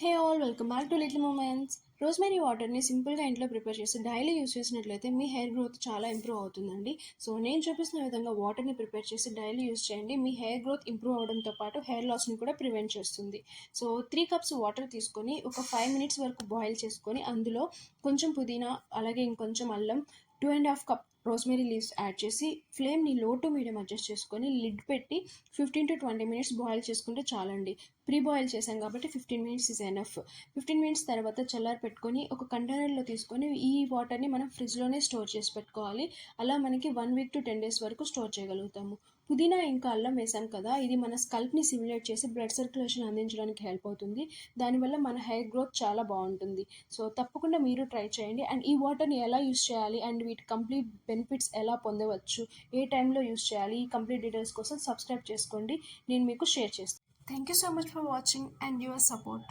Hey all welcome back to little moments. Rosemary వాటర్ని సింపుల్గా ఇంట్లో ప్రిపేర్ చేసి డైలీ యూస్ చేసినట్లయితే మీ హెయిర్ గ్రోత్ చాలా ఇంప్రూవ్ అవుతుందండి. సో నేను చూపిస్తున్న విధంగా వాటర్ని ప్రిపేర్ చేసి డైలీ యూస్ చేయండి. మీ హెయిర్ గ్రోత్ ఇంప్రూవ్ అవడంతో పాటు హెయిర్ లాస్ని కూడా ప్రివెంట్ చేస్తుంది. సో 3 కప్స్ వాటర్ తీసుకొని ఒక 5 మినిట్స్ వరకు బాయిల్ చేసుకొని అందులో కొంచెం పుదీనా అలాగే ఇంకొంచెం అల్లం 2.5 కప్ రోజ్మెరీ లీవ్స్ యాడ్ చేసి ఫ్లేమ్ని లో టు మీడియం అడ్జస్ట్ చేసుకొని లిడ్ పెట్టి 15 to 20 మినిట్స్ బాయిల్ చేసుకుంటే చాలండి. ప్రీ బాయిల్ చేసాం కాబట్టి 15 మినిట్స్ ఈజ్ ఎనఫ్. 15 మినిట్స్ తర్వాత చల్లారి పెట్టుకొని ఒక కంటైనర్లో తీసుకొని ఈ వాటర్ని మనం ఫ్రిడ్జ్లోనే స్టోర్ చేసి పెట్టుకోవాలి. అలా మనకి 1 వీక్ to 10 డేస్ వరకు స్టోర్ చేయగలుగుతాము. పుదీనా ఇంకా అల్లం వేసాం కదా, ఇది మన స్కల్ప్ని సిమ్యులేట్ చేసి బ్లడ్ సర్క్యులేషన్ అందించడానికి హెల్ప్ అవుతుంది. దానివల్ల మన హెయిర్ గ్రోత్ చాలా బాగుంటుంది. సో తప్పకుండా మీరు ట్రై చేయండి. అండ్ ఈ వాటర్ని ఎలా యూస్ చేయాలి అండ్ వీటి కంప్లీట్ బెనిఫిట్స్ ఎలా పొందవచ్చు, ఏ టైంలో యూస్ చేయాలి, ఈ కంప్లీట్ డీటెయిల్స్ కోసం సబ్స్క్రైబ్ చేసుకోండి. నేను మీకు షేర్ చేస్తాను. Thank you so much for watching and your support.